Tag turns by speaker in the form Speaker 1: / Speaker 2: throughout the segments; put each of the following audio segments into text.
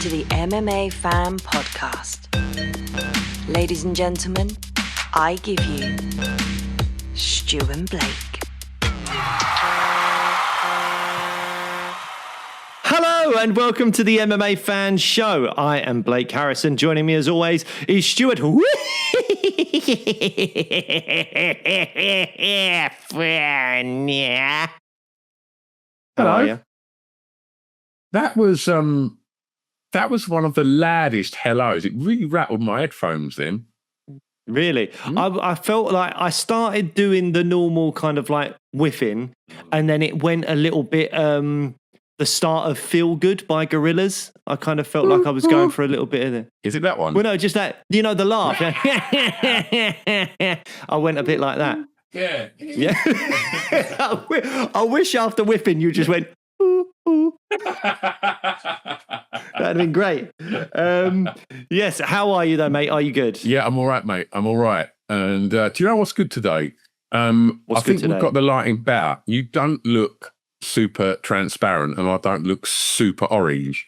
Speaker 1: to the MMA Fan Podcast. Ladies and gentlemen, I give you Stu and Blake.
Speaker 2: Hello and welcome to the MMA Fan Show. I am Blake Harrison. Joining me as always is Stuart. Hello.
Speaker 3: That was one of the loudest hellos. It really rattled my headphones then.
Speaker 2: Really? I felt like I started doing the normal kind of like whiffing, and then it went a little bit the start of Feel Good by Gorillaz. I kind of felt like I was going for a little bit of it.
Speaker 3: Is it that one?
Speaker 2: Well, no, just that, you know, the laugh. I went a bit like that.
Speaker 3: Yeah.
Speaker 2: Yeah. I wish after whiffing you just went, ooh, ooh. That'd have been great. Yes, how are you though, mate? Are you good?
Speaker 3: Yeah, I'm all right, mate. I'm all right. And do you know what's good today? I think
Speaker 2: today?
Speaker 3: we've got the lighting better. You don't look super transparent and I don't look super orange.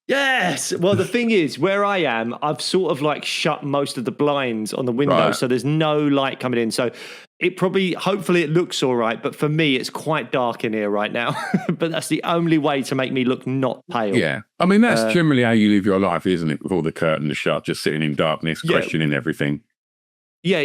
Speaker 2: Yes. Well, the thing is, where I am, I've sort of like shut most of the blinds on the window,
Speaker 3: Right.
Speaker 2: so there's no light coming in. So it probably, hopefully it looks all right, but for me, it's quite dark in here right now. But that's the only way to make me look not pale.
Speaker 3: Yeah. I mean, that's generally how you live your life, isn't it? With all the curtains shut, just sitting in darkness,
Speaker 2: Yeah.
Speaker 3: questioning everything.
Speaker 2: Yeah,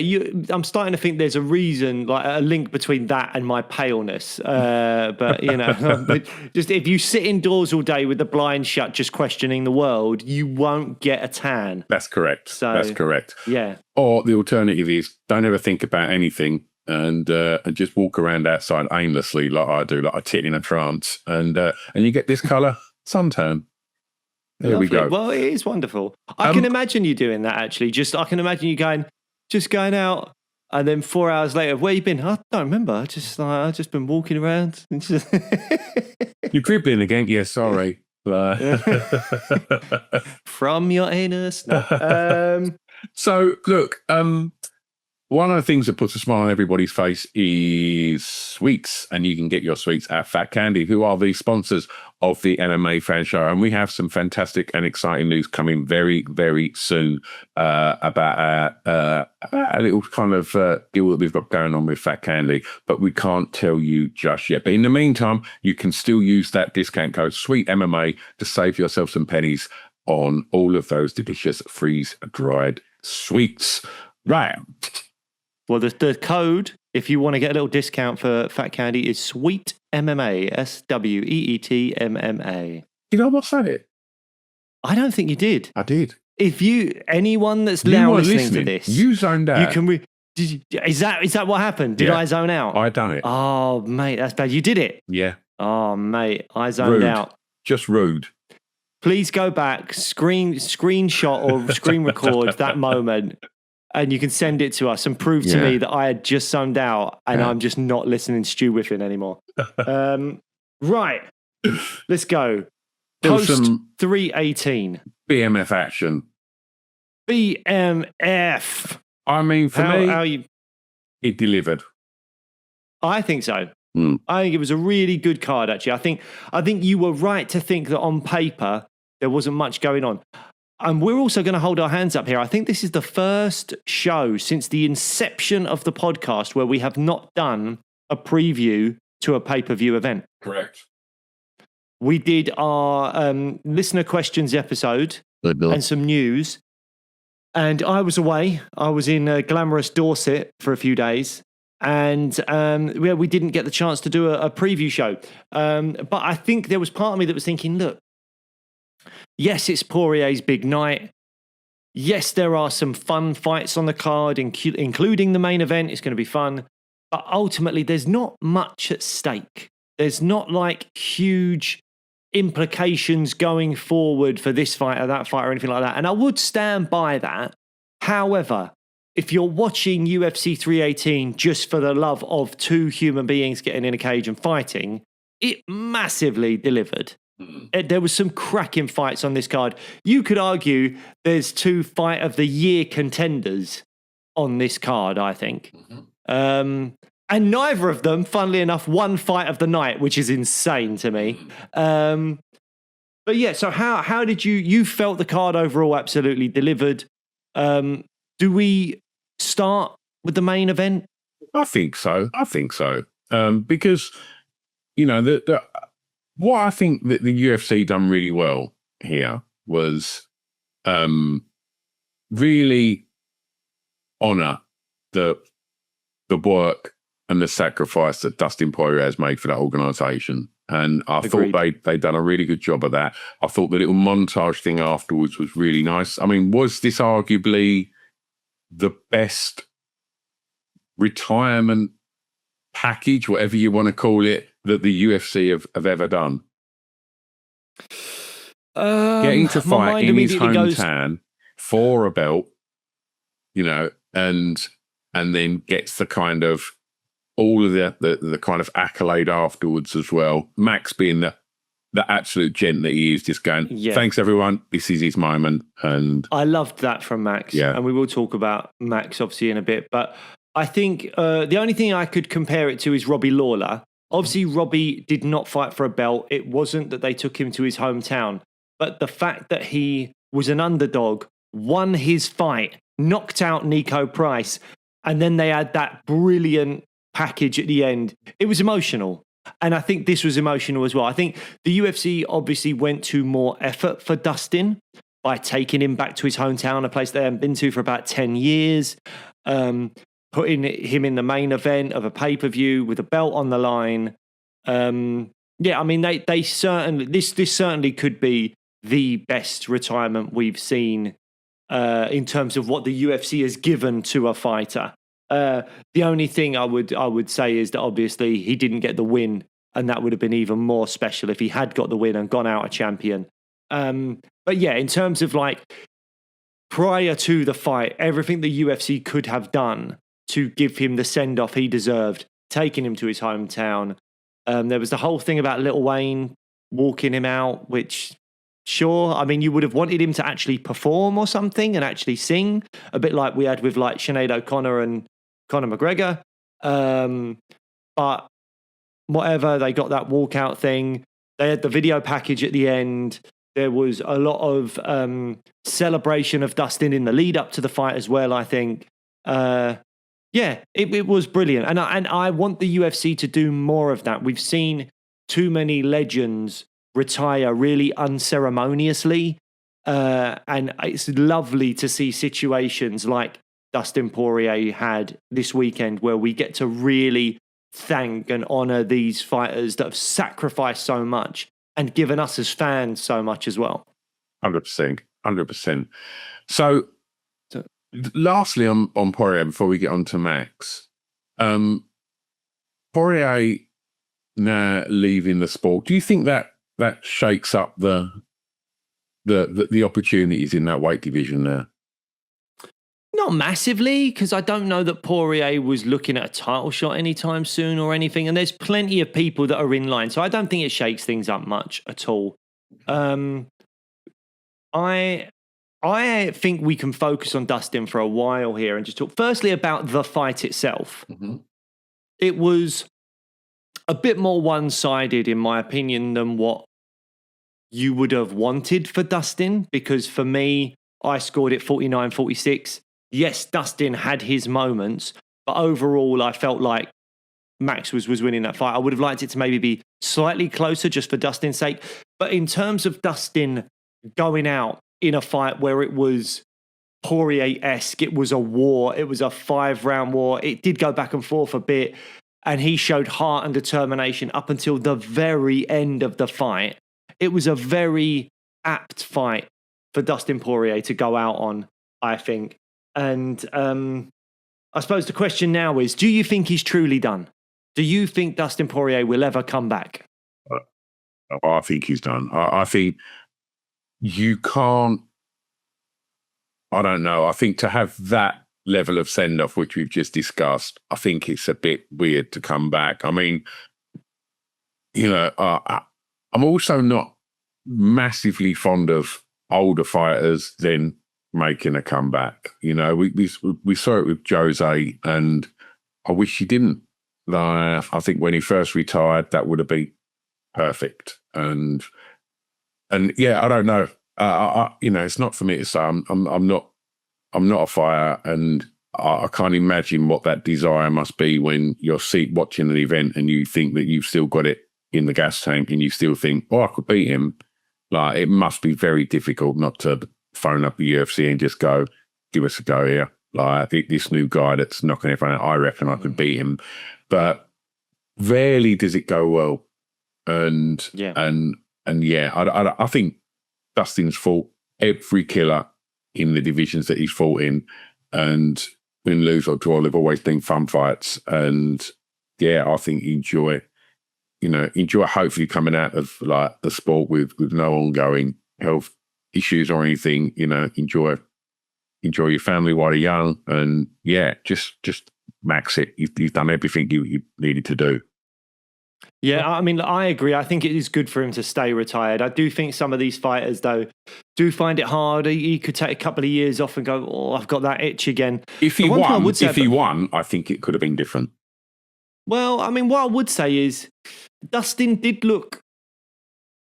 Speaker 2: I'm starting to think there's a reason, like a link between that and my paleness. But, you know, just if you sit indoors all day with the blinds shut, just questioning the world, you won't get a tan.
Speaker 3: That's correct. That's correct.
Speaker 2: Yeah.
Speaker 3: Or the alternative is don't ever think about anything and just walk around outside aimlessly like I do, like I sit in a trance. And you get this colour, suntan. There we go.
Speaker 2: Well, it is wonderful. I can imagine you doing that, actually. I can imagine you going out, and then 4 hours later, where you been? I don't remember. I've just been walking around.
Speaker 3: You're dribbling again? Yeah, sorry.
Speaker 2: From your anus. No.
Speaker 3: So, look, one of the things that puts a smile on everybody's face is sweets, and you can get your sweets at Fat Candy, who are the sponsors of the MMA Fan Show. And we have some fantastic and exciting news coming very, very soon about a little kind of deal that we've got going on with Fat Candy, but we can't tell you just yet. But in the meantime, you can still use that discount code SWEETMMA to save yourself some pennies on all of those delicious freeze-dried sweets. Right.
Speaker 2: Well, the code, if you want to get a little discount for Fat Candy, is Sweet MMA, SWEETMMA.
Speaker 3: You know what I said it?
Speaker 2: I don't think you did.
Speaker 3: I did.
Speaker 2: If anyone that's now
Speaker 3: weren't
Speaker 2: listening to this,
Speaker 3: you zoned out.
Speaker 2: you can. Is that what happened? Did
Speaker 3: Yeah.
Speaker 2: I zone out?
Speaker 3: I done it.
Speaker 2: Oh, mate, that's bad. You did it.
Speaker 3: Yeah.
Speaker 2: Oh, mate, I zoned
Speaker 3: Rude.
Speaker 2: out.
Speaker 3: Just rude.
Speaker 2: Please go back, screenshot or screen record that moment, and you can send it to us and prove to me that I had just zoned out and I'm just not listening to Stu Whiffin anymore. Right, let's go. Post 318.
Speaker 3: BMF action.
Speaker 2: BMF.
Speaker 3: I mean, for me, it delivered.
Speaker 2: I think so. I think it was a really good card, actually. I think you were right to think that on paper there wasn't much going on. And we're also going to hold our hands up here. I think this is the first show since the inception of the podcast where we have not done a preview to a pay-per-view event.
Speaker 3: Correct.
Speaker 2: We did our listener questions episode and some news. And I was away. I was in glamorous Dorset for a few days. And we didn't get the chance to do a preview show. But I think there was part of me that was thinking, look, yes, it's Poirier's big night. Yes, there are some fun fights on the card, including the main event. It's going to be fun. But ultimately, there's not much at stake. There's not like huge implications going forward for this fight or that fight or anything like that. And I would stand by that. However, if you're watching UFC 318 just for the love of two human beings getting in a cage and fighting, it massively delivered. There was some cracking fights on this card. You could argue there's 2 fight of the year contenders on this card, I think. And neither of them, funnily enough, won fight of the night, which is insane to me. But yeah, so how did you felt the card overall absolutely delivered? Do we start with the main event?
Speaker 3: I think so. Because, what I think that the UFC done really well here was really honor the work and the sacrifice that Dustin Poirier has made for that organization. And I
Speaker 2: Agreed.
Speaker 3: thought they'd done a really good job of that. I thought the little montage thing afterwards was really nice. I mean, was this arguably the best retirement package, whatever you want to call it, that the UFC have ever done? Getting to fight in his hometown for a belt, and then gets the kind of all of the kind of accolade afterwards as well. Max being the absolute gent that he is, just going, thanks everyone, this is his moment. And
Speaker 2: I loved that from Max.
Speaker 3: Yeah.
Speaker 2: And we will talk about Max obviously in a bit. But I think the only thing I could compare it to is Robbie Lawler. Obviously, Robbie did not fight for a belt. It wasn't that they took him to his hometown. But the fact that he was an underdog, won his fight, knocked out Nico Price, and then they had that brilliant package at the end, it was emotional. And I think this was emotional as well. I think the UFC obviously went to more effort for Dustin by taking him back to his hometown, a place they hadn't been to for about 10 years, putting him in the main event of a pay-per-view with a belt on the line. I mean, they certainly, this certainly could be the best retirement we've seen in terms of what the UFC has given to a fighter. The only thing I would say is that obviously he didn't get the win, and that would have been even more special if he had got the win and gone out a champion. But yeah, in terms of like prior to the fight, everything the UFC could have done to give him the send-off he deserved, taking him to his hometown. There was the whole thing about Lil Wayne walking him out, which, sure, I mean, you would have wanted him to actually perform or something and actually sing, a bit like we had with like Sinead O'Connor and Conor McGregor. But whatever, they got that walkout thing. They had the video package at the end. There was a lot of celebration of Dustin in the lead up to the fight as well, I think. It was brilliant. And I want the UFC to do more of that. We've seen too many legends retire really unceremoniously. And it's lovely to see situations like Dustin Poirier had this weekend where we get to really thank and honor these fighters that have sacrificed so much and given us as fans so much as well.
Speaker 3: 100%. So lastly on Poirier, before we get on to Max, Poirier now leaving the sport, do you think that shakes up the opportunities in that weight division there?
Speaker 2: Not massively, because I don't know that Poirier was looking at a title shot anytime soon or anything. And there's plenty of people that are in line. So I don't think it shakes things up much at all. I think we can focus on Dustin for a while here and just talk firstly about the fight itself.
Speaker 3: Mm-hmm.
Speaker 2: It was a bit more one-sided, in my opinion, than what you would have wanted for Dustin, because for me, I scored it 49-46. Yes, Dustin had his moments, but overall, I felt like Max was winning that fight. I would have liked it to maybe be slightly closer just for Dustin's sake. But in terms of Dustin going out in a fight where it was Poirier-esque, it was a war, it was a 5-round war, it did go back and forth a bit, and he showed heart and determination up until the very end of the fight. It was a very apt fight for Dustin Poirier to go out on, I think. And I suppose the question now is, do you think he's truly done? Do you think Dustin Poirier will ever come back?
Speaker 3: I think he's done. I think you can't, I don't know. I think to have that level of send-off, which we've just discussed, I think it's a bit weird to come back. I mean, I'm also not massively fond of older fighters then making a comeback. We saw it with Jose, and I wish he didn't. I think when he first retired, that would have been perfect. And And yeah, I don't know. It's not for me to say. I'm not a fighter, and I can't imagine what that desire must be when you're watching an event and you think that you've still got it in the gas tank, and you still think, "Oh, I could beat him." Like, it must be very difficult not to phone up the UFC and just go, "Give us a go here." Like, I think this new guy that's knocking everyone out, I reckon I could beat him, but rarely does it go well. And I think Dustin's fought every killer in the divisions that he's fought in, and win, lose or draw, they've always been fun fights. And yeah, I think enjoy hopefully coming out of like the sport with no ongoing health issues or anything. Enjoy your family while you're young, and yeah, just max it. You've done everything you needed to do.
Speaker 2: Yeah, I mean, I agree. I think it is good for him to stay retired. I do think some of these fighters, though, do find it hard. He could take a couple of years off and go, "Oh, I've got that itch again."
Speaker 3: If he won, I think it could have been different.
Speaker 2: Well, I mean, what I would say is Dustin did look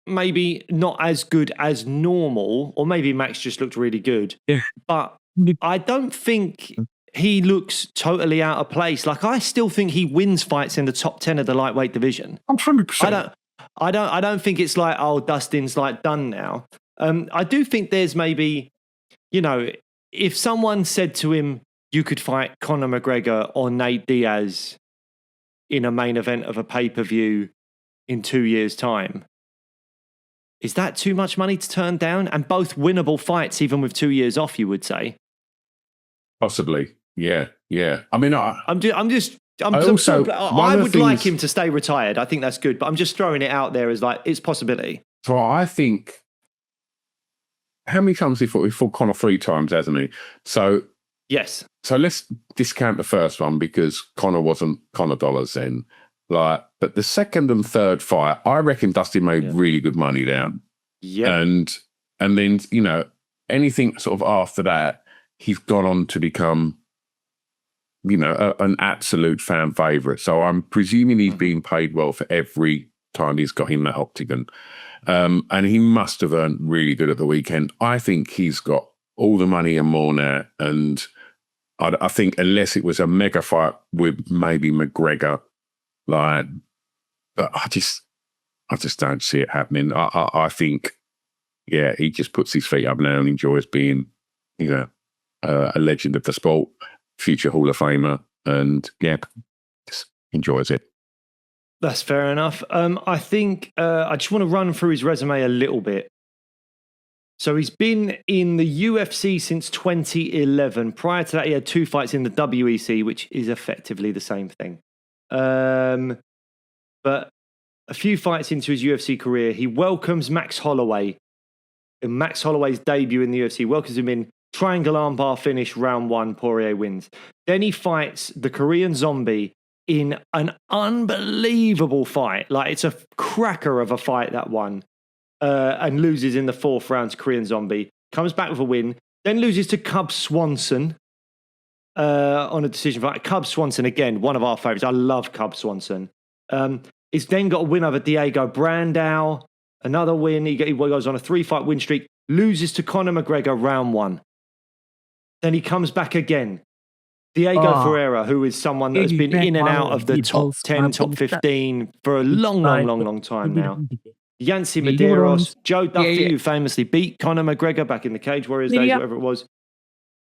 Speaker 2: maybe not as good as normal, or maybe Max just looked really good.
Speaker 3: Yeah.
Speaker 2: But I don't think he looks totally out of place. Like, I still think he wins fights in the top 10 of the lightweight division.
Speaker 3: 100%.
Speaker 2: I don't think it's like, oh, Dustin's like done now. I do think there's maybe, if someone said to him, you could fight Conor McGregor or Nate Diaz in a main event of a pay-per-view in 2 years' time, is that too much money to turn down? And both winnable fights, even with 2 years off, you would say?
Speaker 3: Possibly. Yeah. I mean, I
Speaker 2: would like him to stay retired. I think that's good, but I'm just throwing it out there as like, it's a possibility.
Speaker 3: So I think, how many times he fought Conor 3 times, hasn't he? So
Speaker 2: yes.
Speaker 3: So let's discount the first one because Conor wasn't Conor dollars then. Like, but the second and third fight, I reckon Dustin made really good money down.
Speaker 2: Yeah.
Speaker 3: And then, anything sort of after that, he's gone on to become, an absolute fan favourite. So I'm presuming he's being paid well for every time he's got in that octagon. And he must have earned really good at the weekend. I think he's got all the money and more now. And I think unless it was a mega fight with maybe McGregor, but I just don't see it happening. I think, he just puts his feet up now and enjoys being, a legend of the sport, future Hall of Famer, and just enjoys it.
Speaker 2: That's fair enough. I think I just want to run through his resume a little bit. So he's been in the UFC since 2011. Prior to that, he had 2 fights in the WEC, which is effectively the same thing. But a few fights into his UFC career, he welcomes Max Holloway. In Max Holloway's debut in the UFC, welcomes him in, triangle armbar finish, round 1, Poirier wins. Then he fights the Korean Zombie in an unbelievable fight. Like, it's a cracker of a fight, that one. And loses in the 4th round to Korean Zombie. Comes back with a win. Then loses to Cub Swanson on a decision fight. Cub Swanson, again, one of our favourites. I love Cub Swanson. He's then got a win over Diego Brandao. Another win. He goes on a 3-fight win streak. Loses to Conor McGregor round 1. Then he comes back again. Diego Ferreira, who is someone that has been in and out of the top 10, top 15 for a long time now. Yancy Medeiros, Joe Duffy, who famously beat Conor McGregor back in the Cage Warriors days, whatever it was.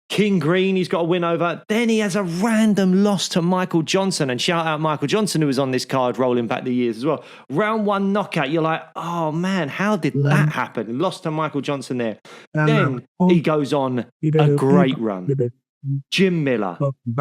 Speaker 2: King Green, he's got a win over. Then he has a random loss to Michael Johnson. And shout out Michael Johnson, who was on this card rolling back the years as well. Round 1 knockout. You're like, oh man, how did that happen? Lost to Michael Johnson there. Then he goes on a great run. Jim Miller,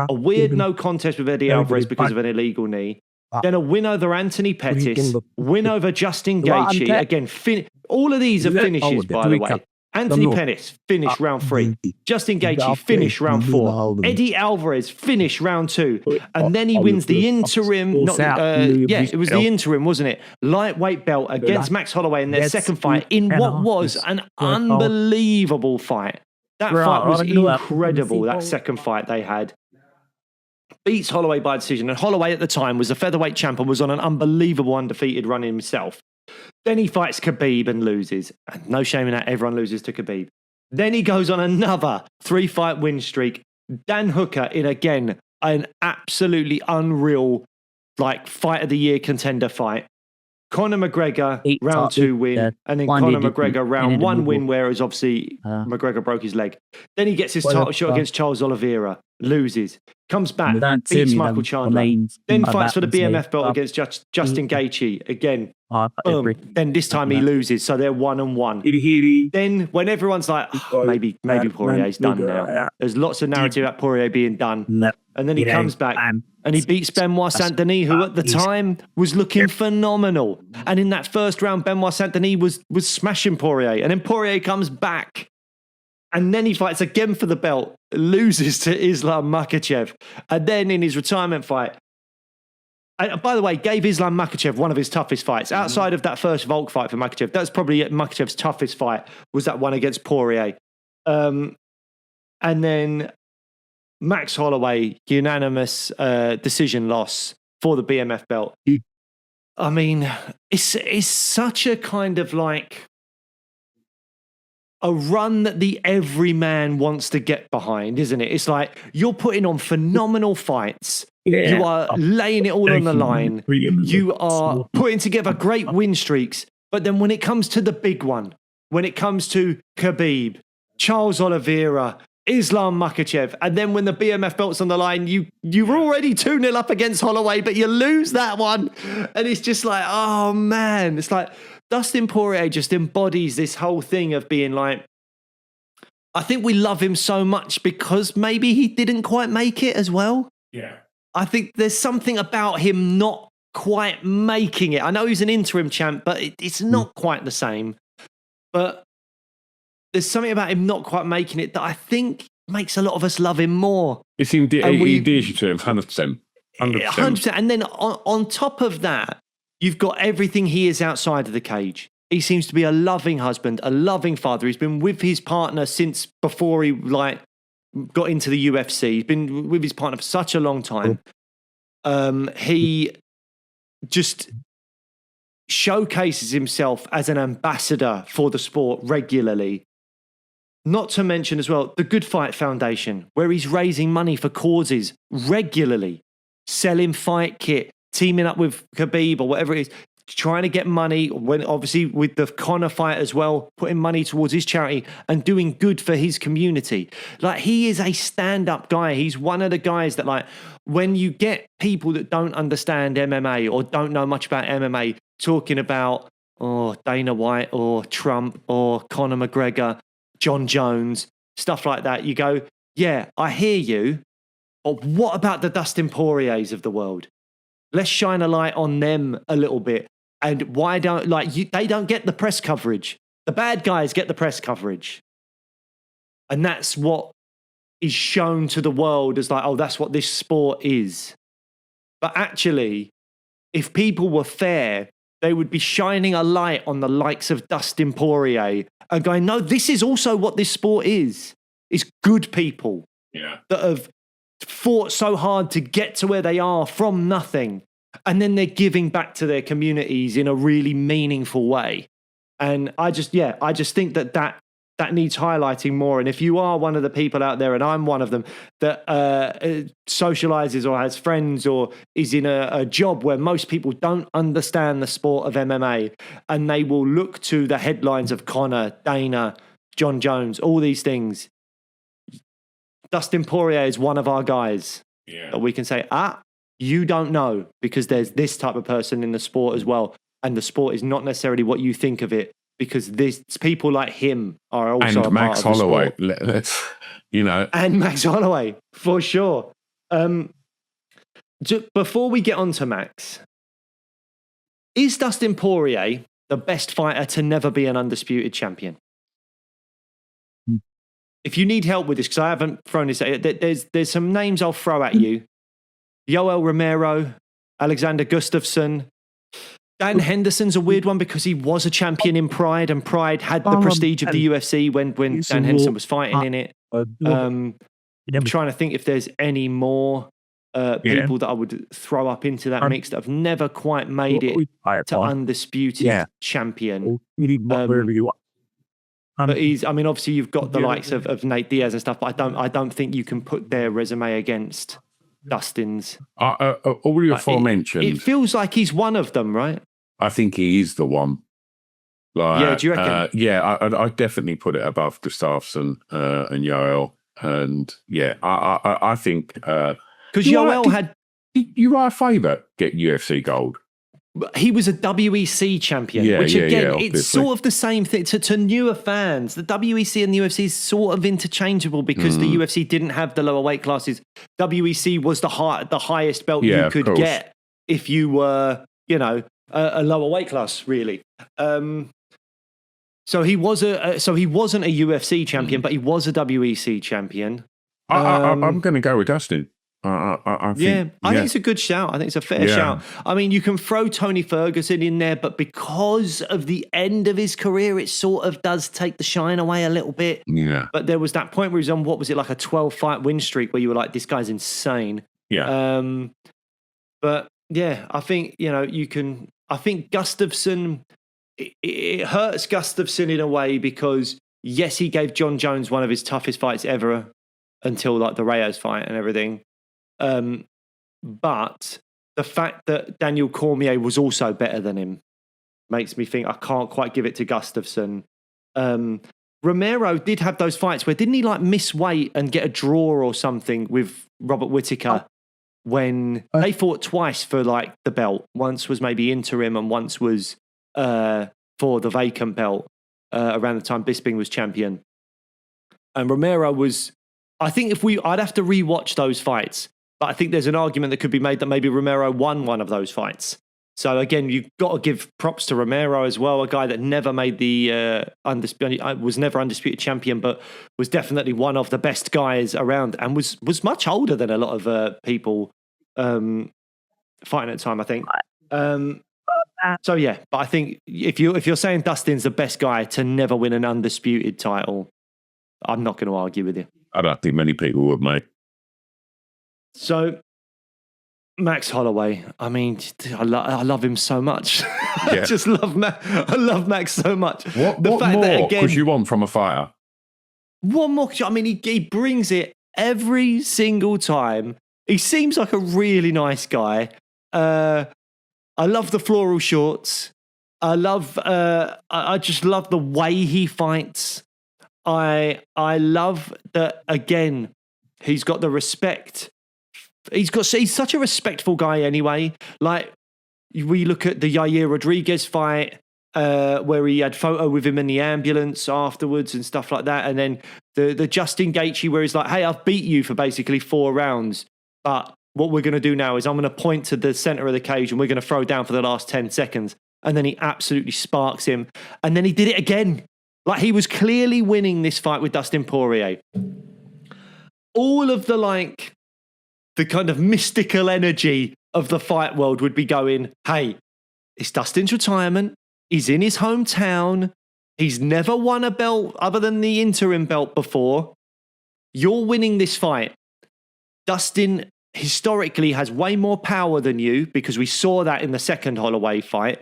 Speaker 2: a weird no contest with Eddie Alvarez because of an illegal knee. Then a win over Anthony Pettis, win over Justin Gaethje. Again, all of these are finishes, by the way. Anthony Pettis, finish round 3. Justin Gaethje, finish round 4. Eddie Alvarez, finish round 2. And then he wins the interim, it was the interim, wasn't it? Lightweight belt against Max Holloway in their second fight in what was an unbelievable fight. That fight was incredible, that second fight they had. Beats Holloway by decision. And Holloway at the time was a featherweight champ and was on an unbelievable undefeated run himself. Then he fights Khabib and loses. And no shame in that, everyone loses to Khabib. Then he goes on another 3-fight win streak. Dan Hooker in, again, an absolutely unreal, like, fight of the year contender fight. Conor McGregor, round 2 win, and then Conor McGregor, round 1 win, whereas obviously McGregor broke his leg. Then he gets his title shot against Charles Oliveira, loses, comes back, beats Michael Chandler, then fights for the BMF belt against Justin Gaethje, again, boom. Then this time he loses, so they're 1-1. Then when everyone's like, maybe Poirier's done now, there's lots of narrative about Poirier being done, and then he comes back and he beats Benoit Saint-Denis, who at the time was looking phenomenal. And in that first round, Benoit Saint-Denis was smashing Poirier. And then Poirier comes back. And then he fights again for the belt, loses to Islam Makhachev. And then in his retirement fight, and by the way, gave Islam Makhachev one of his toughest fights. Outside of that first Volk fight for Makhachev, that's probably Makhachev's toughest fight, was that one against Poirier. And then Max Holloway, unanimous decision loss for the BMF belt. I mean, it's such a kind of like a run that the everyman wants to get behind, isn't it? It's like you're putting on phenomenal fights. You are laying it all on the line. You are putting together great win streaks. But then when it comes to the big one, when it comes to Khabib, Charles Oliveira, Islam Makhachev, and then when the BMF belt's on the line, you were already 2-0 up against Holloway, but you lose that one. And it's just like, oh man. It's like Dustin Poirier just embodies this whole thing of being like, I think we love him so much because maybe he didn't quite make it as well.
Speaker 3: Yeah.
Speaker 2: I think there's something about him not quite making it. I know he's an interim champ, but it's not quite the same. But there's something about him not quite making it that I think makes a lot of us love him more.
Speaker 3: It's endears you to him, 100%.
Speaker 2: 100%. And then on top of that, you've got everything he is outside of the cage. He seems to be a loving husband, a loving father. He's been with his partner since before he got into the UFC. He's been with his partner for such a long time. He just showcases himself as an ambassador for the sport regularly. Not to mention as well, the Good Fight Foundation, where he's raising money for causes regularly, selling fight kit, teaming up with Khabib or whatever it is, trying to get money, when obviously with the Conor fight as well, putting money towards his charity and doing good for his community. Like, he is a stand-up guy. He's one of the guys that, like, when you get people that don't understand MMA or don't know much about MMA talking about, Dana White or Trump or Conor McGregor, John Jones, stuff like that, you go, yeah, I hear you, but what about the Dustin Poiriers of the world? Let's shine a light on them a little bit. And why don't, they don't get the press coverage. The bad guys get the press coverage. And that's what is shown to the world as like, oh, that's what this sport is. But actually, if people were fair, they would be shining a light on the likes of Dustin Poirier and going, no, this is also what this sport is. It's good people that have fought so hard to get to where they are from nothing. And then they're giving back to their communities in a really meaningful way. And I just think that needs highlighting more. And if you are one of the people out there, and I'm one of them, that socializes or has friends or is in a job where most people don't understand the sport of MMA, and they will look to the headlines of Conor, Dana, John Jones, all these things, Dustin Poirier is one of our guys that we can say, you don't know, because there's this type of person in the sport as well. And the sport is not necessarily what you think of it, because people like him are also
Speaker 3: and
Speaker 2: a
Speaker 3: Max
Speaker 2: part of
Speaker 3: Holloway,
Speaker 2: the sport.
Speaker 3: And
Speaker 2: Max Holloway, for sure. Before we get on to Max, is Dustin Poirier the best fighter to never be an undisputed champion? If you need help with this, because I haven't thrown this, there's some names I'll throw at you. Yoel Romero, Alexander Gustafsson. Dan Henderson's a weird one because he was a champion in Pride, and Pride had the prestige of the UFC when Dan Henderson was fighting in it. I'm trying to think if there's any more. people that I would throw up into that mix that have never quite made it to undisputed champion. But obviously you've got the likes of Nate Diaz and stuff, but I don't think you can put their resume against Dustin's.
Speaker 3: All your aforementioned.
Speaker 2: It feels like he's one of them, right?
Speaker 3: I think he is the one.
Speaker 2: Do you reckon?
Speaker 3: I definitely put it above Gustafsson and Yoel. And I think because
Speaker 2: Yoel had
Speaker 3: Uriah Faber get UFC gold.
Speaker 2: He was a WEC champion, which again, it's sort of the same thing to newer fans. The WEC and the UFC is sort of interchangeable because the UFC didn't have the lower weight classes. WEC was the highest belt you could get if you were, a lower weight class, really. So he wasn't a UFC champion, but he was a WEC champion.
Speaker 3: I'm going to go with Dustin. I think
Speaker 2: it's a good shout. I think it's a fair shout. I mean, you can throw Tony Ferguson in there, but because of the end of his career, it sort of does take the shine away a little bit.
Speaker 3: Yeah.
Speaker 2: But there was that point where he was on, what was it, like a 12-fight win streak where you were like, this guy's insane.
Speaker 3: Yeah.
Speaker 2: But yeah, I think, I think Gustafsson, it hurts Gustafsson in a way because, yes, he gave John Jones one of his toughest fights ever until like the Reyes fight and everything. But the fact that Daniel Cormier was also better than him makes me think I can't quite give it to Gustafsson. Romero did have those fights where didn't he like miss weight and get a draw or something with Robert Whittaker when they fought twice for like the belt. Once was maybe interim and once was for the vacant belt around the time Bisping was champion. And Romero was, I think I'd have to rewatch those fights. But I think there's an argument that could be made that maybe Romero won one of those fights. So again, you've got to give props to Romero as well, a guy that never made the was never undisputed champion, but was definitely one of the best guys around and was much older than a lot of people fighting at the time, I think. So yeah, but I think if you're saying Dustin's the best guy to never win an undisputed title, I'm not going to argue with you.
Speaker 3: I don't think many people would, mate.
Speaker 2: So, Max Holloway, I mean, I love him so much. I just love I love Max so much.
Speaker 3: What more could you want from a fighter?
Speaker 2: What more? I mean, he brings it every single time. He seems like a really nice guy. I love the floral shorts. I just love the way he fights. I love that, again, he's got the respect. He's such a respectful guy anyway. Like, we look at the Yair Rodriguez fight where he had photo with him in the ambulance afterwards and stuff like that. And then the Justin Gaethje where he's like, hey, I've beat you for basically 4 rounds. But what we're going to do now is I'm going to point to the center of the cage and we're going to throw down for the last 10 seconds. And then he absolutely sparks him. And then he did it again. Like, he was clearly winning this fight with Dustin Poirier. All of the kind of mystical energy of the fight world would be going, hey, it's Dustin's retirement. He's in his hometown. He's never won a belt other than the interim belt before. You're winning this fight. Dustin historically has way more power than you because we saw that in the second Holloway fight.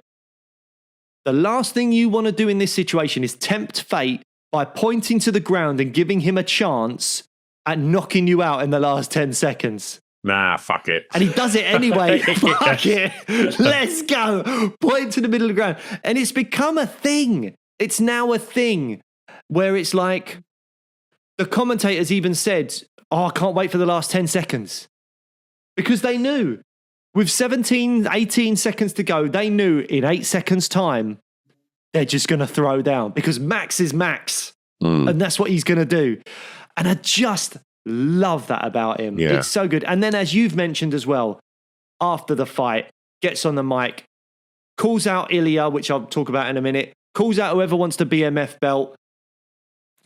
Speaker 2: The last thing you want to do in this situation is tempt fate by pointing to the ground and giving him a chance at knocking you out in the last 10 seconds.
Speaker 3: Nah, fuck it.
Speaker 2: And he does it anyway. Fuck it. Let's go. Point to the middle of the ground. And it's become a thing. It's now a thing where it's like the commentators even said, I can't wait for the last 10 seconds. Because they knew with 17, 18 seconds to go, they knew in 8 seconds time, they're just going to throw down because Max is Max. And that's what he's going to do. And I just love that about him. Yeah. It's so good. And then, as you've mentioned as well, after the fight, gets on the mic, calls out Ilya, which I'll talk about in a minute, calls out whoever wants the BMF belt,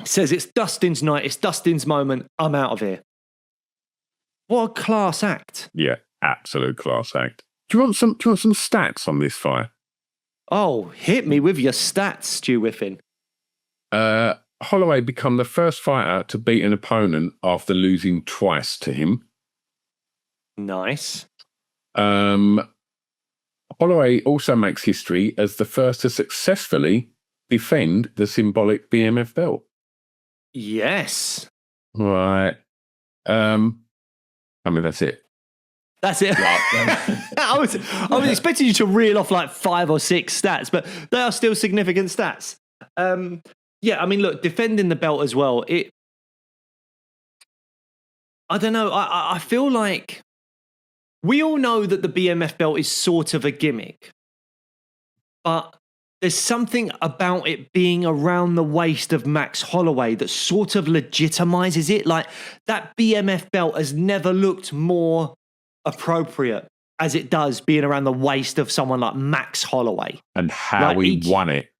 Speaker 2: says it's Dustin's night, it's Dustin's moment, I'm out of here. What a class act.
Speaker 3: Yeah, absolute class act. Do you want some stats on this fight?
Speaker 2: Oh, hit me with your stats, Stu Whiffin.
Speaker 3: Holloway become the first fighter to beat an opponent after losing twice to him.
Speaker 2: Nice.
Speaker 3: Holloway also makes history as the first to successfully defend the symbolic BMF belt.
Speaker 2: Yes.
Speaker 3: Right. That's it.
Speaker 2: That's it. I was expecting you to reel off like 5 or 6 stats, but they are still significant stats. Look, defending the belt as well. I don't know. I feel like we all know that the BMF belt is sort of a gimmick, but there's something about it being around the waist of Max Holloway that sort of legitimizes it. Like, that BMF belt has never looked more appropriate as it does being around the waist of someone like Max Holloway.
Speaker 3: And how he won it.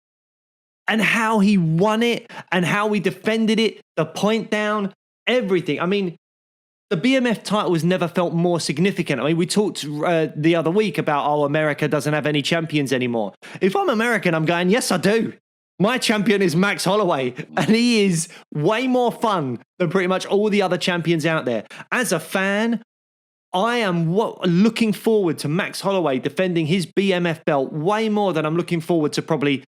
Speaker 2: And how he won it and how he defended it, the point down, everything. I mean, the BMF title has never felt more significant. I mean, we talked the other week about, America doesn't have any champions anymore. If I'm American, I'm going, yes, I do. My champion is Max Holloway, and he is way more fun than pretty much all the other champions out there. As a fan, I am looking forward to Max Holloway defending his BMF belt way more than I'm looking forward to probably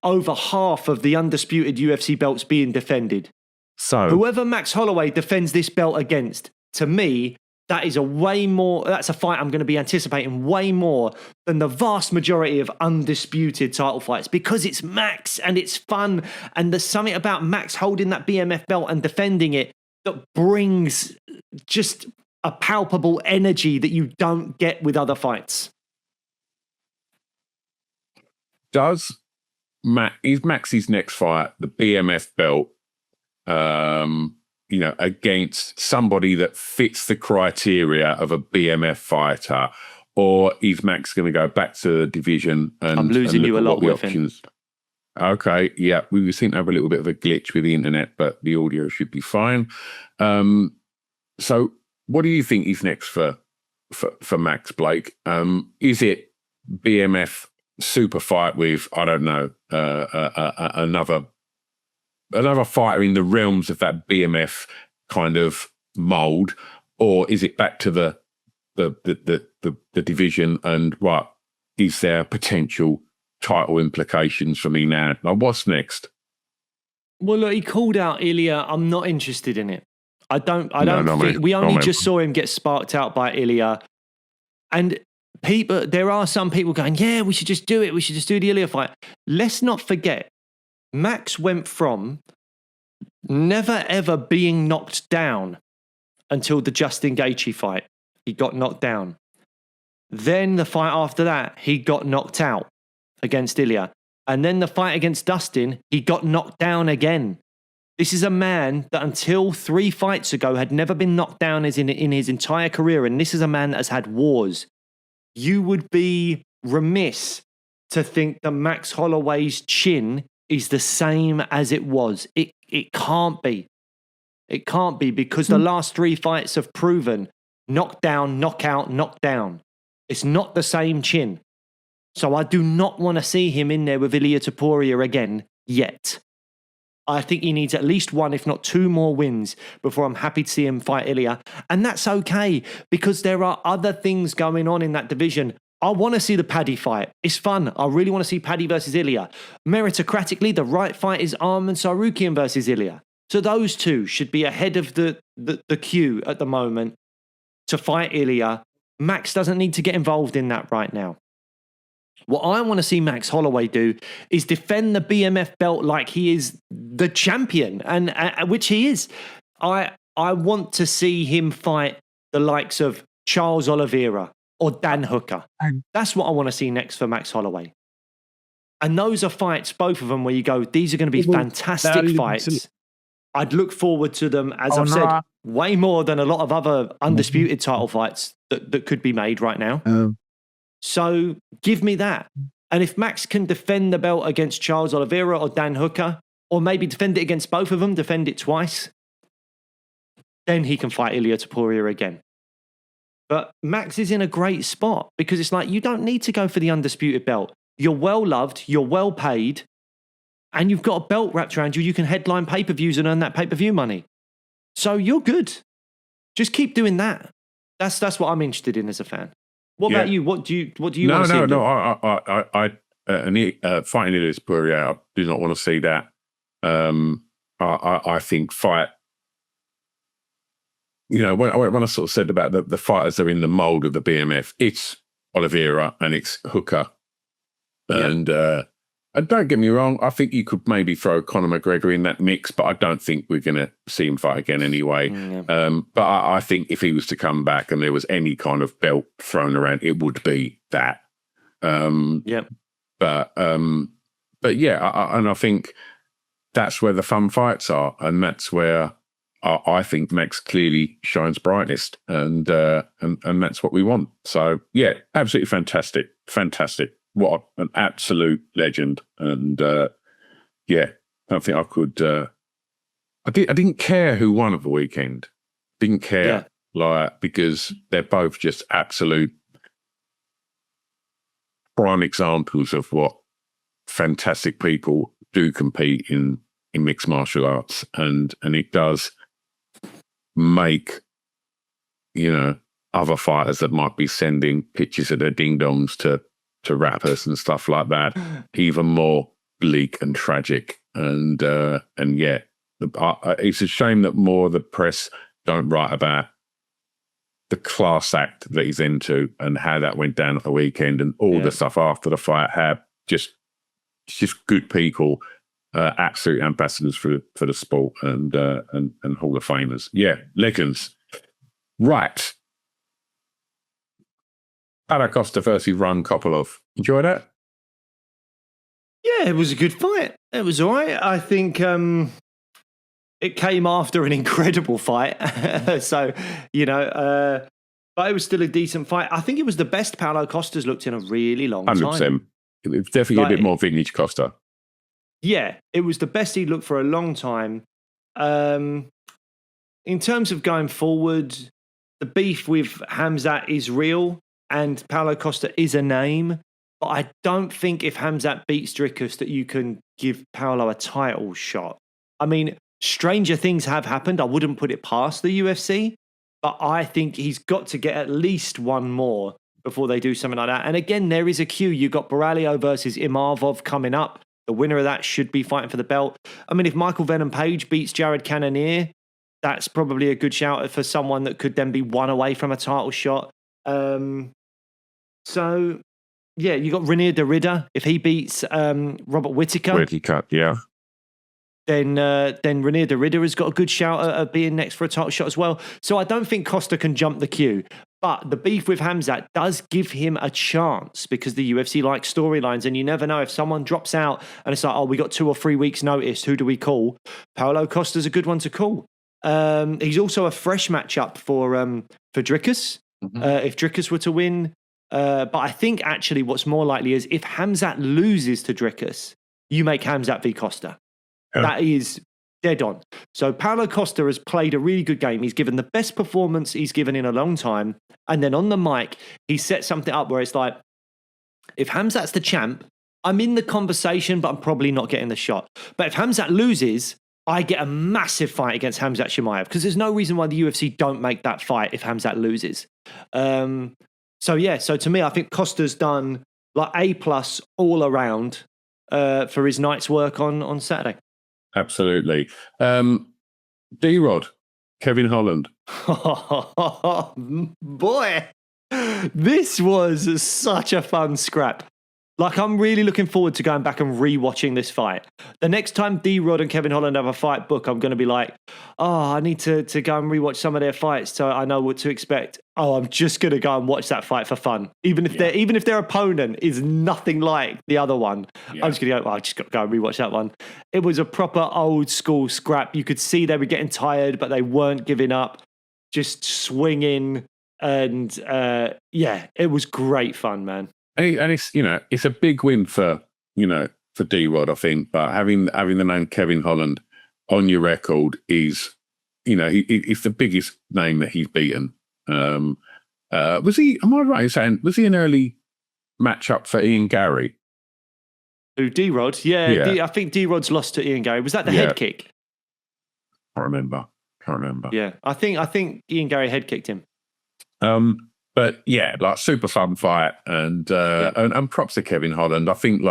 Speaker 2: over half of the undisputed UFC belts being defended.
Speaker 3: So
Speaker 2: whoever Max Holloway defends this belt against, to me, that's a fight I'm going to be anticipating way more than the vast majority of undisputed title fights, because it's Max and it's fun, and there's something about Max holding that BMF belt and defending it that brings just a palpable energy that you don't get with other fights.
Speaker 3: Is Max's next fight the BMF belt? Against somebody that fits the criteria of a BMF fighter, or is Max going to go back to the division? And
Speaker 2: I'm losing you a lot with options.
Speaker 3: Okay, yeah, we seem to have a little bit of a glitch with the internet, but the audio should be fine. So, what do you think is next for Max Blake? Is it BMF super fight with, I don't know, another fighter in the realms of that BMF kind of mold, or is it back to the division? And what is there potential title implications for me now? Like, what's next?
Speaker 2: Well, look, he called out Ilya. I'm not interested in it. I don't think we only just saw him get sparked out by Ilya, and there are some people going, yeah, we should just do it. We should just do the Ilya fight. Let's not forget, Max went from never ever being knocked down until the Justin Gaethje fight. He got knocked down. Then the fight after that, he got knocked out against Ilya. And then the fight against Dustin, he got knocked down again. This is a man that until 3 fights ago had never been knocked down as in his entire career. And this is a man that has had wars. You would be remiss to think that Max Holloway's chin is the same as it was. It can't be. It can't be, because the last 3 fights have proven knockdown, knockout, knockdown. It's not the same chin. So I do not want to see him in there with Ilia Topuria again yet. I think he needs at least 1, if not 2 more wins before I'm happy to see him fight Ilya. And that's okay, because there are other things going on in that division. I want to see the Paddy fight. It's fun. I really want to see Paddy versus Ilya. Meritocratically, the right fight is Arman Sarukian versus Ilya. So those 2 should be ahead of the queue at the moment to fight Ilya. Max doesn't need to get involved in that right now. What I want to see Max Holloway do is defend the BMF belt like he is the champion, and which he is. I want to see him fight the likes of Charles Oliveira or Dan Hooker. That's what I want to see next for Max Holloway. And those are fights, both of them, where you go, these are going to be fantastic fights. I'd look forward to them, as I've said, way more than a lot of other undisputed title fights that could be made right now. So give me that. And if Max can defend the belt against Charles Oliveira or Dan Hooker, or maybe defend it against both of them, defend it twice, then he can fight Ilia Topuria again. But Max is in a great spot, because it's like, you don't need to go for the undisputed belt. You're well loved, you're well paid, and you've got a belt wrapped around you. You can headline pay-per-views and earn that pay-per-view money. So you're good. Just keep doing that. That's what I'm interested in as a fan. What about you? What do you want to see?
Speaker 3: Fighting Elias Poirier, I do not want to see that. I think fight. When I sort of said about the fighters that are in the mold of the BMF, it's Oliveira and it's Hooker, and don't get me wrong, I think you could maybe throw Conor McGregor in that mix, but I don't think we're going to see him fight again anyway. But I think if he was to come back and there was any kind of belt thrown around, it would be that. But yeah, and I think that's where the fun fights are, and that's where I think Max clearly shines brightest, and that's what we want. So yeah, absolutely fantastic. What an absolute legend. And I don't think I could. I didn't care who won of the weekend. Didn't care, because they're both just absolute prime examples of what fantastic people do compete in mixed martial arts, and it does make other fighters that might be sending pictures of their ding dongs to rappers and stuff like that even more bleak and tragic. And it's a shame that more of the press don't write about the class act that he's into and how that went down at the weekend, and all the stuff after the fight had just good people, absolute ambassadors for the sport, and Hall of Famers. Yeah, legends. Right. Paulo Costa versus Ron Kopylov. Enjoy that?
Speaker 2: Yeah, it was a good fight. It was all right. I think it came after an incredible fight. So, but it was still a decent fight. I think it was the best Paulo Costa's looked in a really long time.
Speaker 3: 100%. It's definitely a bit more vintage Costa.
Speaker 2: Yeah, it was the best he'd looked for a long time. In terms of going forward, the beef with Khamzat is real, and Paulo Costa is a name, but I don't think if Khamzat beats Dricus that you can give Paulo a title shot. I mean, stranger things have happened. I wouldn't put it past the UFC, but I think he's got to get at least one more before they do something like that. And again, there is a queue. You've got Borralho versus Imavov coming up. The winner of that should be fighting for the belt. I mean, if Michael Venom Page beats Jared Cannonier, that's probably a good shout for someone that could then be one away from a title shot. So, yeah, you got Renier de Ridder. If he beats Robert Whittaker, then Renier de Ridder has got a good shout at being next for a title shot as well. So I don't think Costa can jump the queue. But the beef with Khamzat does give him a chance, because the UFC likes storylines, and you never know if someone drops out and it's like, oh, we got 2 or 3 weeks notice. Who do we call? Paulo Costa's a good one to call. He's also a fresh matchup for Dricus, if Dricus were to win. But I think actually what's more likely is if Khamzat loses to Dricus, you make Khamzat v Costa. Yeah. That is dead on. So Paulo Costa has played a really good game. He's given the best performance he's given in a long time. And then on the mic, he set something up where it's like, if Khamzat's the champ, I'm in the conversation, but I'm probably not getting the shot. But if Khamzat loses, I get a massive fight against Khamzat Chimaev, because there's no reason why the UFC don't make that fight if Khamzat loses. So to me, I think Costa's done like A+ all around for his night's work on Saturday.
Speaker 3: Absolutely. D-Rod, Kevin Holland.
Speaker 2: Boy, this was such a fun scrap. Like, I'm really looking forward to going back and rewatching this fight. The next time D-Rod and Kevin Holland have a fight book, I'm going to be like, oh, I need to go and rewatch some of their fights so I know what to expect. Oh, I'm just going to go and watch that fight for fun. Even if their opponent is nothing like the other one, I'm just going to go, I just got to go and rewatch that one. It was a proper old school scrap. You could see they were getting tired, but they weren't giving up, just swinging. And it was great fun, man.
Speaker 3: And it's, it's a big win for D-Rod, I think. But having the name Kevin Holland on your record is, it's the biggest name that he's beaten. Was he? Am I right in saying was he an early matchup for Ian Gary?
Speaker 2: Who, D-Rod? Yeah. I think D-Rod's lost to Ian Gary. Was that the head kick?
Speaker 3: Can't remember.
Speaker 2: Yeah, I think Ian Gary head kicked him.
Speaker 3: But yeah, like super fun fight, and props to Kevin Holland. I think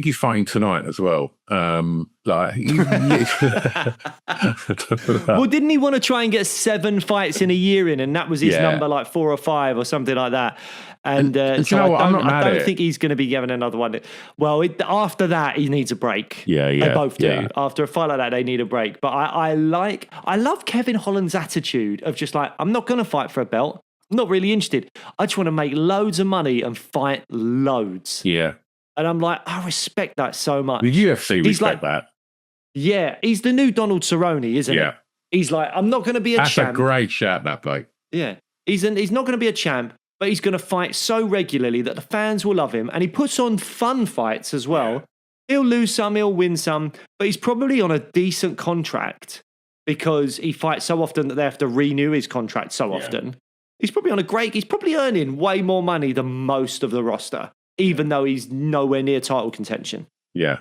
Speaker 3: he's fighting tonight as well.
Speaker 2: Well, didn't he want to try and get 7 fights in a year in, and that was his number, like 4 or 5 or something like that. And so I don't think he's going to be given another one. Well, after that, he needs a break.
Speaker 3: Yeah.
Speaker 2: They both do. Yeah. After a fight like that, they need a break. But I love Kevin Holland's attitude of just like, I'm not going to fight for a belt. I'm not really interested. I just want to make loads of money and fight loads.
Speaker 3: Yeah.
Speaker 2: And I'm like, I respect that so much.
Speaker 3: The UFC respect that.
Speaker 2: Yeah, he's the new Donald Cerrone, isn't he? Yeah. He's like, I'm not going to be a champ.
Speaker 3: That's a great shout, that bloke.
Speaker 2: Yeah. He's not going to be a champ, but he's going to fight so regularly that the fans will love him. And he puts on fun fights as well. Yeah. He'll lose some, he'll win some, but he's probably on a decent contract because he fights so often that they have to renew his contract so often. He's probably he's probably earning way more money than most of the roster, even though he's nowhere near title contention.
Speaker 3: Yeah.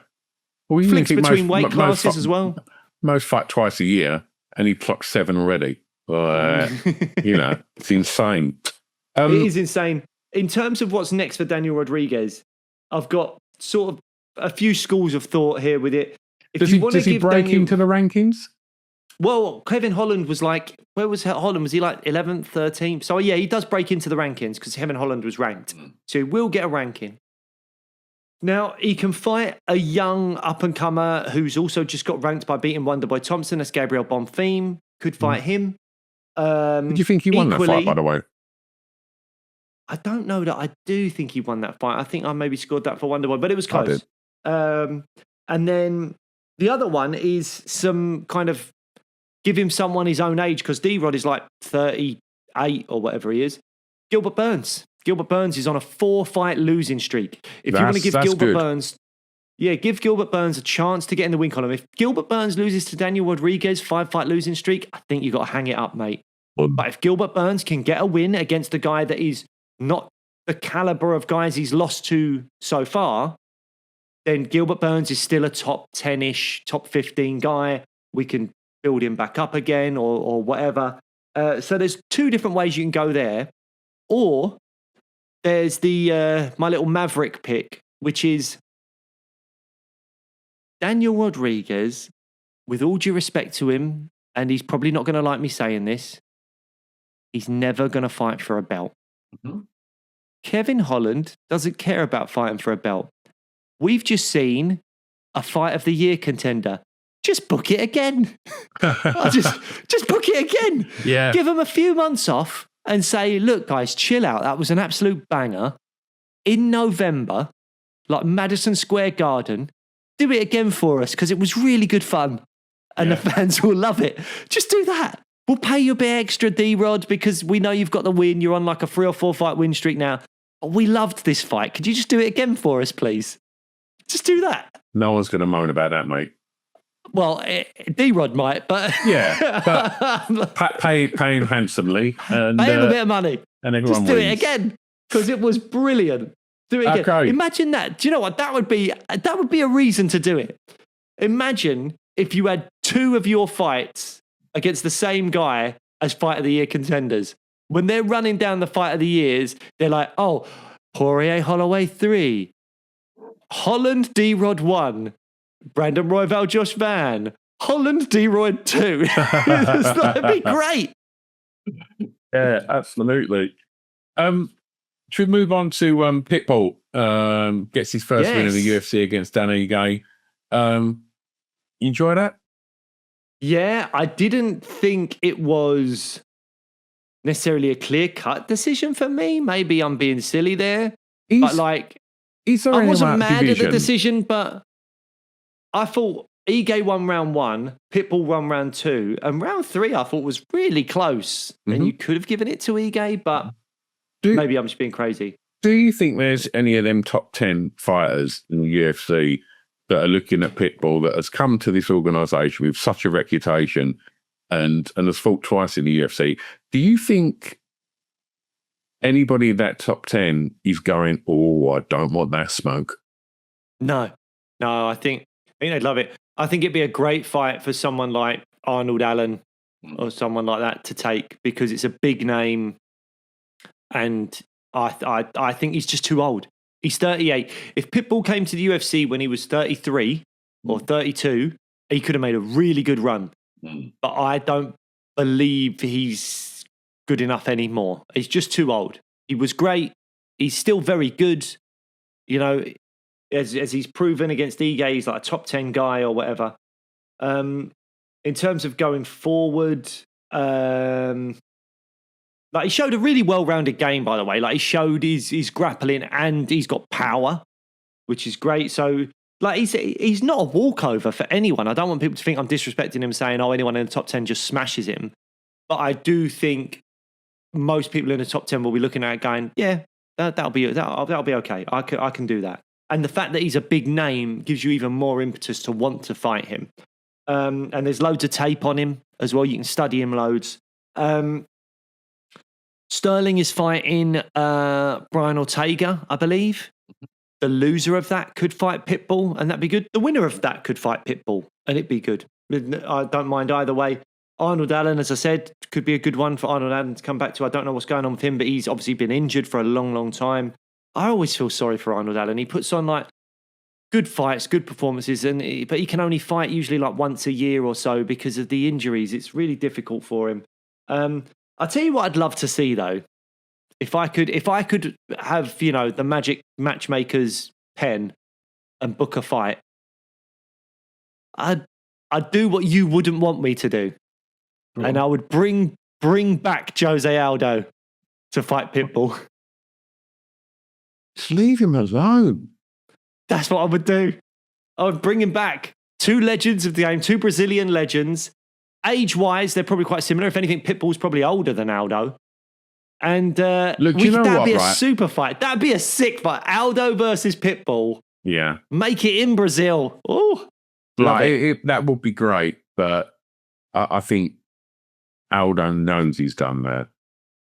Speaker 3: Well,
Speaker 2: flicks between weight classes as well.
Speaker 3: Most fight twice a year, and he clocked 7 already. It's insane.
Speaker 2: It is insane. In terms of what's next for Daniel Rodriguez, I've got sort of a few schools of thought here with it.
Speaker 3: Does he break into the rankings?
Speaker 2: Well, Kevin Holland was like, where was Holland? Was he like 11th, 13th? So yeah, he does break into the rankings because Kevin Holland was ranked. So he will get a ranking. Now, he can fight a young up-and-comer who's also just got ranked by beating Wonderboy Thompson. That's Gabriel Bonfim. Could fight him.
Speaker 3: Did you think he won that fight, by the way?
Speaker 2: I don't know that I do think he won that fight. I think I maybe scored that for Wonderboy, but it was close. And then the other one is some kind of give him someone his own age, because D-Rod is like 38 or whatever he is. Gilbert Burns. Gilbert Burns is on a 4-fight losing streak. If you want to give Gilbert Burns... Yeah, give Gilbert Burns a chance to get in the win column. If Gilbert Burns loses to Daniel Rodriguez, 5-fight losing streak, I think you've got to hang it up, mate. But if Gilbert Burns can get a win against a guy that is not the caliber of guys he's lost to so far, then Gilbert Burns is still a top 10-ish, top 15 guy. We can build him back up again or whatever. So there's 2 different ways you can go there. Or there's the my little maverick pick, which is Daniel Rodriguez, with all due respect to him, and he's probably not going to like me saying this, he's never going to fight for a belt. Mm-hmm. Kevin Holland doesn't care about fighting for a belt. We've just seen a fight of the year contender. Just book it again. just book it again.
Speaker 3: Yeah.
Speaker 2: Give him a few months off and say, look, guys, chill out. That was an absolute banger. In November, like Madison Square Garden, do it again for us because it was really good fun and the fans will love it. Just do that. We'll pay you a bit extra, D-Rod, because we know you've got the win. You're on like a 3 or 4 fight win streak now. But we loved this fight. Could you just do it again for us, please? Just do that.
Speaker 3: No one's going to moan about that, mate.
Speaker 2: Well, D-Rod might, but...
Speaker 3: Yeah, but pay him handsomely. And,
Speaker 2: pay him a bit of money.
Speaker 3: And everyone
Speaker 2: just do it again, because it was brilliant. Do it again. Okay. Imagine that. Do you know what? That would be a reason to do it. Imagine if you had 2 of your fights against the same guy as Fight of the Year contenders. When they're running down the Fight of the Years, they're like, oh, Poirier Holloway 3, Holland D-Rod 1, Brandon Royval Josh Van, Holland D-Rod 2. That'd be great.
Speaker 3: Yeah, absolutely. Should we move on to Pitbull? Gets his first win of the UFC against Dan Ige. You enjoy that?
Speaker 2: Yeah, I didn't think it was necessarily a clear-cut decision for me. Maybe I'm being silly there. But like, I wasn't mad at the decision, but I thought Ige won round 1, Pitbull won round 2, and round 3 I thought was really close. Mm-hmm. And you could have given it to Ige, but maybe I'm just being crazy.
Speaker 3: Do you think there's any of them top 10 fighters in the UFC that are looking at Pitbull that has come to this organisation with such a reputation and has fought twice in the UFC? Do you think anybody in that top 10 is going, oh, I don't want that smoke?
Speaker 2: No, I think they'd love it. I think it'd be a great fight for someone like Arnold Allen, or someone like that to take because it's a big name, and I think he's just too old. He's 38. If Pitbull came to the UFC when he was 33 or 32, he could have made a really good run. But I don't believe he's good enough anymore. He's just too old. He was great. He's still very good. You know, as he's proven against Ige, he's like a top 10 guy or whatever. In terms of going forward, like he showed a really well-rounded game, by the way. Like he showed his grappling and he's got power, which is great. So like he's not a walkover for anyone. I don't want people to think I'm disrespecting him saying, oh, anyone in the top 10 just smashes him. But I do think most people in the top 10 will be looking at it going, yeah, that'll be okay. I can do that. And the fact that he's a big name gives you even more impetus to want to fight him. And there's loads of tape on him as well. You can study him loads. Sterling is fighting Brian Ortega, I believe. The loser of that could fight Pitbull, and that'd be good. The winner of that could fight Pitbull, and it'd be good. I don't mind either way. Arnold Allen, as I said, could be a good one for Arnold Allen to come back to. I don't know what's going on with him, but he's obviously been injured for a long, long time. I always feel sorry for Arnold Allen. He puts on like good fights, good performances, but he can only fight usually like once a year or so because of the injuries. It's really difficult for him. I'll tell you what I'd love to see though. If I could have, you know, the magic matchmaker's pen and book a fight, I'd do what you wouldn't want me to do. And I would bring back Jose Aldo to fight Pitbull.
Speaker 3: Just leave him alone.
Speaker 2: That's what I would do. I would bring him back. Two legends of the game, two Brazilian legends. Age-wise, they're probably quite similar. If anything, Pitbull's probably older than Aldo. And
Speaker 3: look,
Speaker 2: that'd be a super fight. That'd be a sick fight. Aldo versus Pitbull.
Speaker 3: Yeah.
Speaker 2: Make it in Brazil. Oh,
Speaker 3: that would be great. But I think Aldo knows he's done that.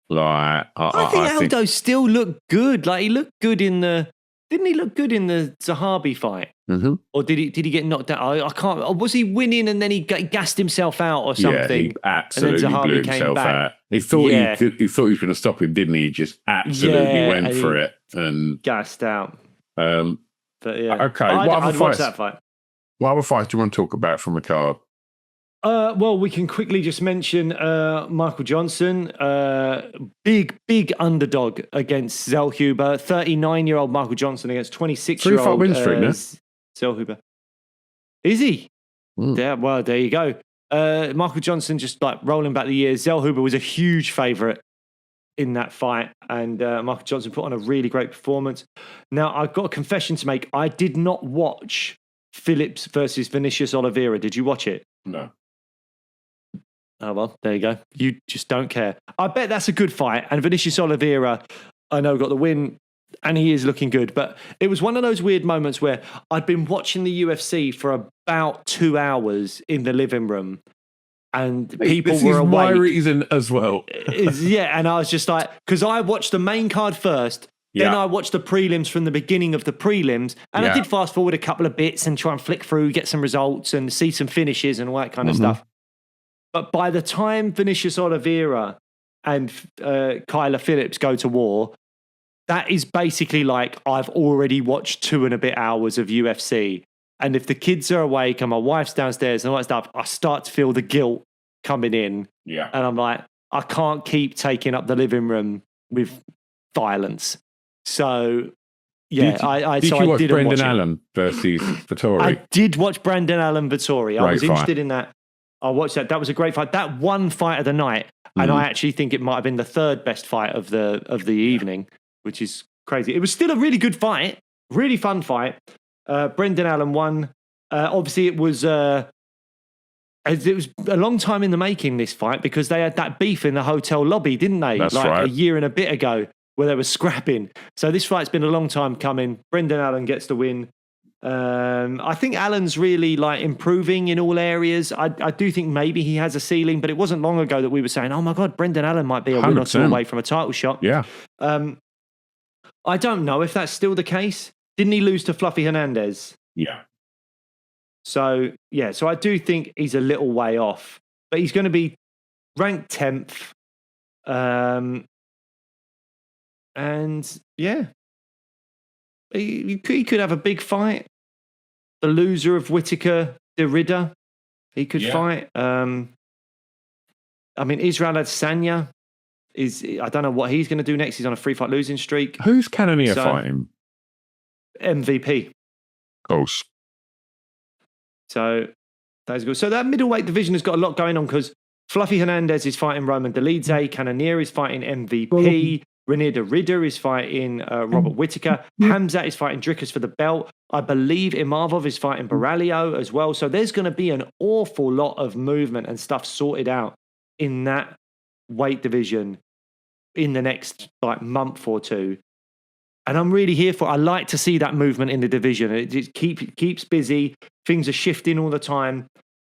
Speaker 3: Like,
Speaker 2: I think Aldo still looked good. Like he looked good in the. Didn't he look good in the Zahabi fight?
Speaker 3: Mm-hmm.
Speaker 2: Or did he get knocked out? I can't. Or was he winning and then he gassed himself out or something?
Speaker 3: Yeah, he absolutely blew himself out. He thought he was going to stop him, didn't he? He just absolutely went for it and
Speaker 2: gassed out.
Speaker 3: But
Speaker 2: yeah,
Speaker 3: okay.
Speaker 2: I'd watch that fight.
Speaker 3: What other fights do you want to talk about from the card?
Speaker 2: Well, we can quickly just mention Michael Johnson, big underdog against Zellhuber. 39-year-old Michael Johnson against 26-year-old
Speaker 3: win streak now.
Speaker 2: Zellhuber. Is he? Yeah, well, there you go. Michael Johnson just like rolling back the years. Zellhuber was a huge favourite in that fight, and Michael Johnson put on a really great performance. Now, I've got a confession to make. I did not watch Phillips versus Vinicius Oliveira. Did you watch it?
Speaker 3: No.
Speaker 2: Oh, well, there you go. You just don't care. I bet that's a good fight. And Vinicius Oliveira, I know, got the win, and he is looking good. But it was one of those weird moments where I'd been watching the UFC for about 2 hours in the living room, and people were awake.
Speaker 3: My reason as well.
Speaker 2: And I was just like, because I watched the main card first, then I watched the prelims from the beginning of the prelims, and I did fast forward a couple of bits and try and flick through, get some results and see some finishes and all that kind of stuff. But by the time Vinicius Oliveira and Kyler Phillips go to war, that is basically like I've already watched 2 and a bit hours of UFC. And if the kids are awake and my wife's downstairs and all that stuff, I start to feel the guilt coming in.
Speaker 3: Yeah.
Speaker 2: And I'm like, I can't keep taking up the living room with violence. So, yeah.
Speaker 3: Did you watch Brendan Allen versus Vettori?
Speaker 2: I did watch Brendan Allen Vettori. I was interested in that. I watched that. That was a great fight. That one fight of the night, and I actually think it might have been the third best fight of the evening, which is crazy. It was still a really good fight, really fun fight. Brendan Allen won. Obviously, it was a long time in the making, this fight, because they had that beef in the hotel lobby, didn't they?
Speaker 3: That's right.
Speaker 2: A year and a bit ago, where they were scrapping. So this fight's been a long time coming. Brendan Allen gets the win. I think Allen's really like improving in all areas. I do think maybe he has a ceiling, but it wasn't long ago that we were saying, oh my God, Brendan Allen might be a win or two away from a title shot.
Speaker 3: Yeah.
Speaker 2: I don't know if that's still the case. Didn't he lose to Fluffy Hernandez?
Speaker 3: Yeah.
Speaker 2: So I do think he's a little way off, but he's going to be ranked 10th. And yeah, he could have a big fight. The loser of Whittaker, Derrida, he could fight. I mean, Israel Adesanya I don't know what he's going to do next. He's on a 3-fight losing streak.
Speaker 3: Who's Cannonier fighting?
Speaker 2: MVP.
Speaker 3: Of course.
Speaker 2: So that's good. So that middleweight division has got a lot going on because Fluffy Hernandez is fighting Roman Dolidze. Cannonier is fighting MVP. Renier Derrida is fighting Robert Whittaker. Hamzat is fighting Dricus for the belt. I believe Imavov is fighting Baralio as well. So there's going to be an awful lot of movement and stuff sorted out in that weight division in the next month or two. And I'm really here for it. I like to see that movement in the division. It keeps busy. Things are shifting all the time.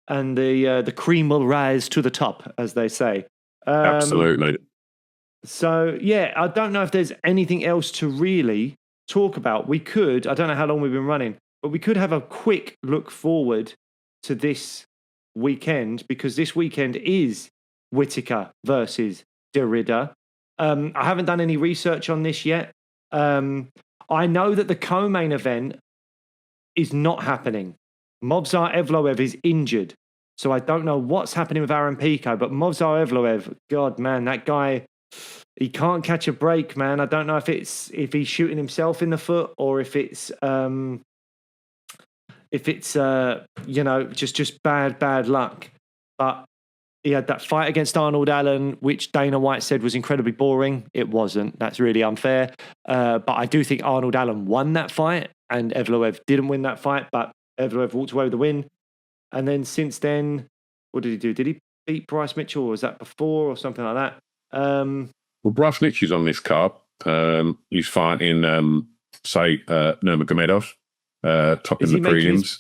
Speaker 2: And the cream will rise to the top, as they say.
Speaker 3: Absolutely.
Speaker 2: So, yeah, I don't know if there's anything else to really talk about. We could, I don't know how long we've been running, but we could have a quick look forward to this weekend because this weekend is Whittaker versus Derrida. I haven't done any research on this yet. I know that the co-main event is not happening. Movsar Evloev is injured. So I don't know what's happening with Aaron Pico, but Movsar Evloev, God, man, that guy, he can't catch a break, man. I don't know if he's shooting himself in the foot or if it's just bad luck. But he had that fight against Arnold Allen, which Dana White said was incredibly boring. It wasn't. That's really unfair. But I do think Arnold Allen won that fight and Evloev didn't win that fight, but Evloev walked away with the win. And then since then, what did he do? Did he beat Bryce Mitchell or was that before or something like that?
Speaker 3: Well, Bryce Mitchell's on this card. He's fighting, Nurmagomedov, topping the prelims.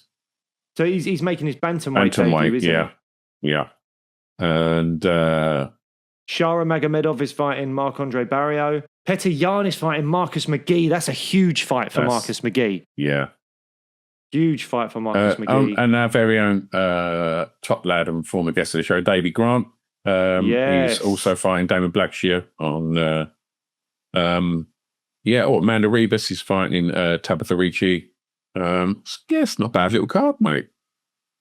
Speaker 2: So he's making his bantamweight debut, isn't he?
Speaker 3: Yeah. And
Speaker 2: Shara Magomedov is fighting Marc-Andre Barrio. Petr Yan is fighting Marcus McGee. That's a huge fight for Marcus McGee.
Speaker 3: Yeah.
Speaker 2: Huge fight for Marcus McGee.
Speaker 3: And our very own top lad and former guest of the show, Davey Grant.
Speaker 2: Yes.
Speaker 3: He's also fighting Damon Blackshear on Amanda Rebus is fighting Tabitha Ricci. It's not a bad little card, mate.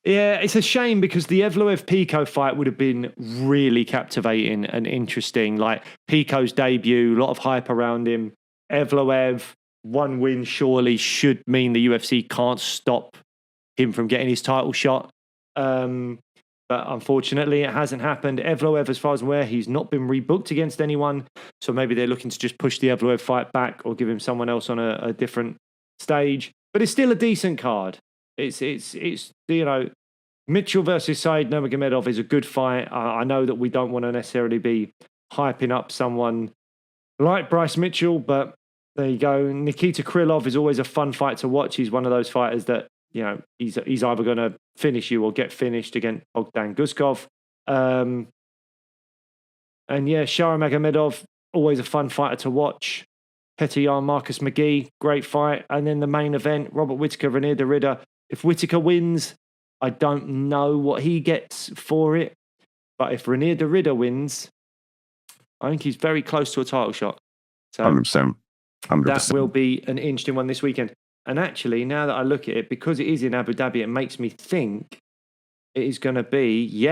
Speaker 2: Yeah, it's a shame because the Evloev-Pico fight would have been really captivating and interesting. Like Pico's debut, a lot of hype around him. Evloev, one win surely should mean the UFC can't stop him from getting his title shot. But unfortunately, it hasn't happened. Evloev, as far as I'm aware, he's not been rebooked against anyone. So maybe they're looking to just push the Evloev fight back or give him someone else on a different stage. But it's still a decent card. It's Mitchell versus Said Nurmagomedov is a good fight. I know that we don't want to necessarily be hyping up someone like Bryce Mitchell, but there you go. Nikita Krylov is always a fun fight to watch. He's one of those fighters that, he's either going to finish you or get finished against Bogdan Guskov. And yeah, Shara Magomedov, always a fun fighter to watch. Petr Yan, Marcus McGee, great fight. And then the main event, Robert Whittaker, Renier Derrida. If Whittaker wins, I don't know what he gets for it. But if Renier Derrida wins, I think he's very close to a title shot. So
Speaker 3: 100%.
Speaker 2: That will be an interesting one this weekend. And actually, now that I look at it, because it is in Abu Dhabi, it makes me think it is going to be,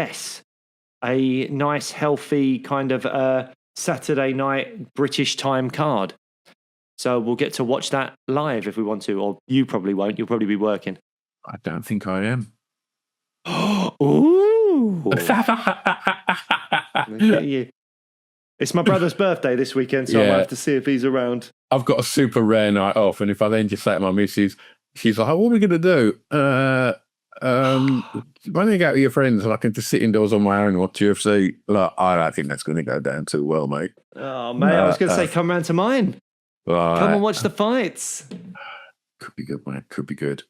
Speaker 2: a nice, healthy kind of Saturday night British time card. So we'll get to watch that live if we want to, or you probably won't. You'll probably be working.
Speaker 3: I don't think I am.
Speaker 2: Ooh. Look at you. It's my brother's birthday this weekend, so I might have to see if he's around.
Speaker 3: I've got a super rare night off, and if I then just say to my missus, she's like, what are we going to do? Why don't you go with your friends and I can just sit indoors on my own and watch UFC? Like, I don't think that's going to go down too well, mate.
Speaker 2: Oh, mate, I was going to say come round to mine. Come and watch the fights.
Speaker 3: Could be good, mate. Could be good.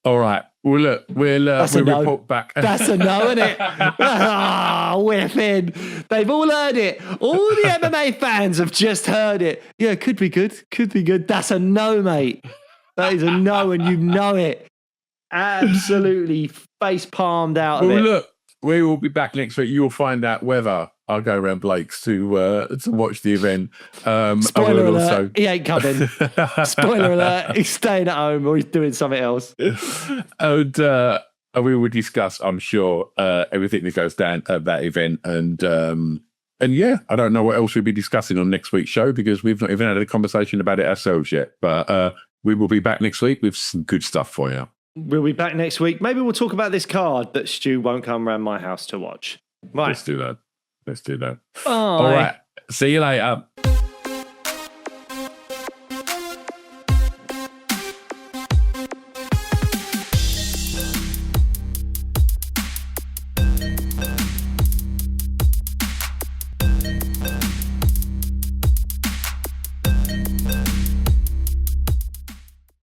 Speaker 3: All right. Well, look, we'll report back.
Speaker 2: That's a no, isn't it? Whiffing. They've all heard it. All the MMA fans have just heard it. Yeah, could be good. Could be good. That's a no, mate. That is a no, and you know it. Absolutely face palmed out of it.
Speaker 3: Look, We will be back next week. You will find out whether I'll go around Blake's to watch the event.
Speaker 2: Spoiler alert, he ain't coming. Spoiler alert, he's staying at home or he's doing something else.
Speaker 3: And we will discuss, I'm sure, everything that goes down at that event. And yeah, I don't know what else we'll be discussing on next week's show because we've not even had a conversation about it ourselves yet. But we will be back next week with some good stuff for you.
Speaker 2: We'll be back next week. Maybe we'll talk about this card that Stu won't come around my house to watch. Right.
Speaker 3: Let's do that.
Speaker 2: Bye.
Speaker 3: All right. See you later.